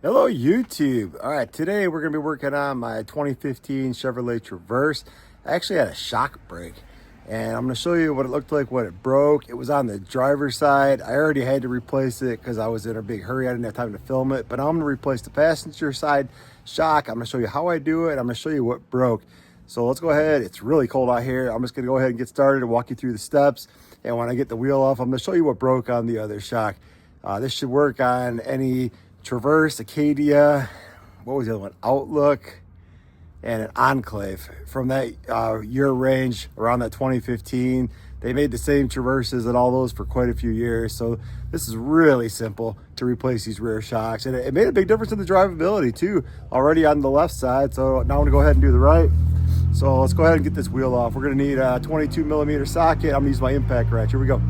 Hello YouTube. All right, today we're going to be working on my 2015 Chevrolet Traverse. I actually had a shock break and I'm going to show you what it looked like when it broke. It was on the driver's side. I already had to replace it because I was in a big hurry. I didn't have time to film it, but I'm going to replace the passenger side shock. I'm going to show you how I do it. I'm going to show you what broke. So let's go ahead. It's really cold out here. I'm just going to go ahead and get started and walk you through the steps. And when I get the wheel off, I'm going to show you what broke on the other shock. This should work on any Traverse, Acadia, what was the other one? Outlook, and an Enclave from that year range around that 2015. They made the same Traverses and all those for quite a few years. So this is really simple to replace these rear shocks. And it made a big difference in the drivability too, already on the left side. So now I'm gonna go ahead and do the right. So let's go ahead and get this wheel off. We're gonna need a 22 millimeter socket. I'm gonna use my impact wrench. Here we go.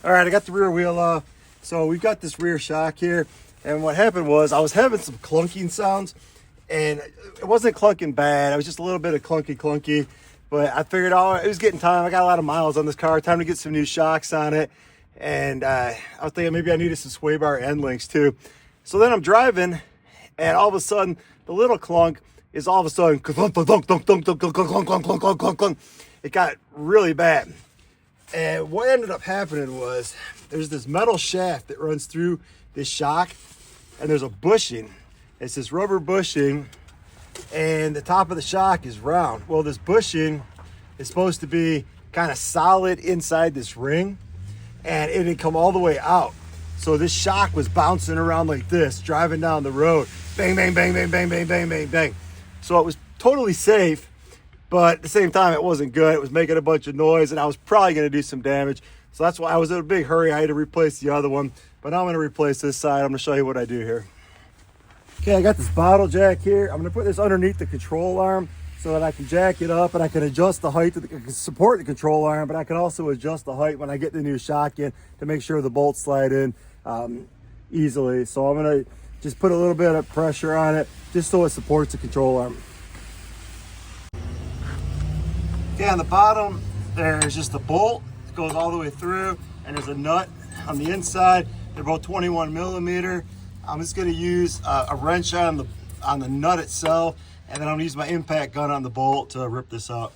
All right, I got the rear wheel off. So we've got this rear shock here. And what happened was I was having some clunking sounds and it wasn't clunking bad. It was just a little bit of clunky. But I figured, oh, it was getting time. I got a lot of miles on this car. Time to get some new shocks on it. And I was thinking maybe I needed some sway bar end links too. So then I'm driving and all of a sudden the little clunk is all of a sudden it got really bad. And what ended up happening was there's this metal shaft that runs through this shock and there's a bushing. It's this rubber bushing and the top of the shock is round. Well, this bushing is supposed to be kind of solid inside this ring and it had come all the way out. So this shock was bouncing around like this, driving down the road. Bang, bang, bang, bang, bang, bang, bang, bang, bang. So it was totally safe. But at the same time, it wasn't good. It was making a bunch of noise and I was probably going to do some damage. So that's why I was in a big hurry. I had to replace the other one. But now I'm going to replace this side. I'm going to show you what I do here. Okay, I got this bottle jack here. I'm going to put this underneath the control arm so that I can jack it up and I can adjust the height. I can support the control arm, but I can also adjust the height when I get the new shock in to make sure the bolts slide in easily. So I'm going to just put a little bit of pressure on it just so it supports the control arm. Okay, on the bottom, there's just a bolt that goes all the way through, and there's a nut on the inside. They're about 21 millimeter. I'm just gonna use a wrench on the nut itself, and then I'm gonna use my impact gun on the bolt to rip this up.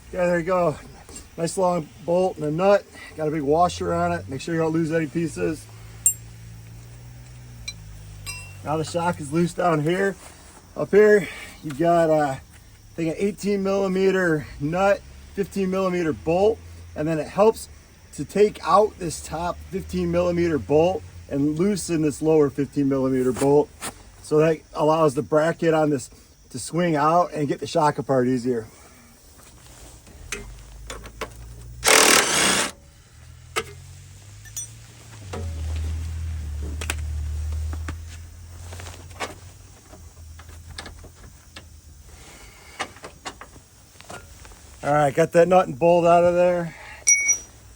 Okay, there you go. Nice long bolt and a nut. Got a big washer on it. Make sure you don't lose any pieces. Now the shock is loose down here. Up here, you've got I think an 18 millimeter nut, 15 millimeter bolt, and then it helps to take out this top 15 millimeter bolt and loosen this lower 15 millimeter bolt. So that allows the bracket on this to swing out and get the shock apart easier. All right, got that nut and bolt out of there.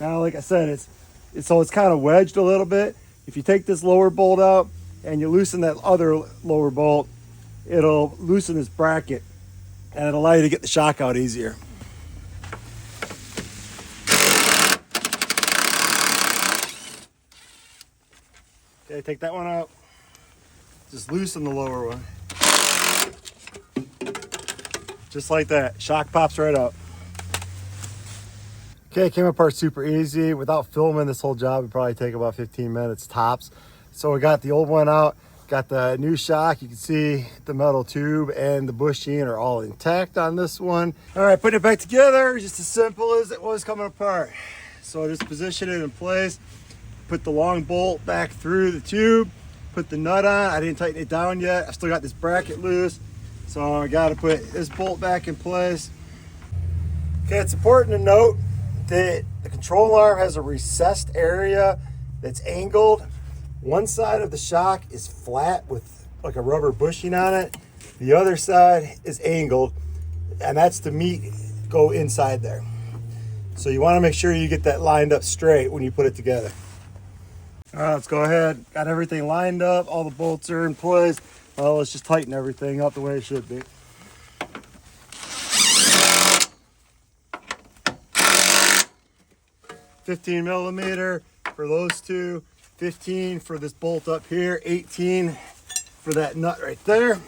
Now, like I said, it's kind of wedged a little bit. If you take this lower bolt out and you loosen that other lower bolt, it'll loosen this bracket and it'll allow you to get the shock out easier. Okay, take that one out. Just loosen the lower one. Just like that, shock pops right up. Okay, it came apart super easy. Without filming this whole job, it'd probably take about 15 minutes tops. So we got the old one out, got the new shock. You can see the metal tube and the bushing are all intact on this one. All right, putting it back together, just as simple as it was coming apart. So just position it in place, put the long bolt back through the tube, put the nut on. I didn't tighten it down yet. I still got this bracket loose. So I got to put this bolt back in place. Okay, it's important to note that the control arm has a recessed area that's angled. One side of the shock is flat with like a rubber bushing on it. The other side is angled. and that's the meat go inside there. So you want to make sure you get that lined up straight when you put it together. All right, let's go ahead. Got everything lined up. All the bolts are in place. Well, let's just tighten everything up the way it should be. $15mm for those two, 15 for this bolt up here, 18 for that nut right there.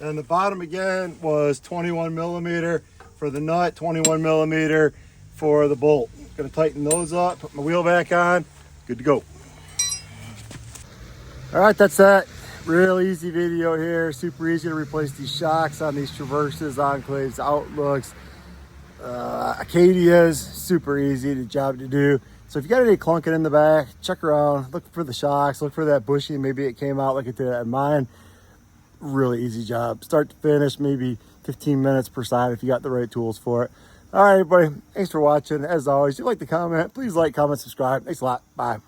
And the bottom again was 21mm for the nut, 21mm for the bolt. Gonna tighten those up, put my wheel back on, good to go. All right, that's that. Real easy video here. Super easy to replace these shocks on these Traverses, Enclaves, Outlooks, Acadias. Super easy job to do. So if you got any clunking in the back, check around, look for the shocks, look for that bushing. Maybe it came out like it did at mine. Really easy job, start to finish, maybe 15 minutes per side if you got the right tools for it. All right, everybody, thanks for watching. As always, if you like the comment, please like, comment, subscribe. Thanks a lot. Bye.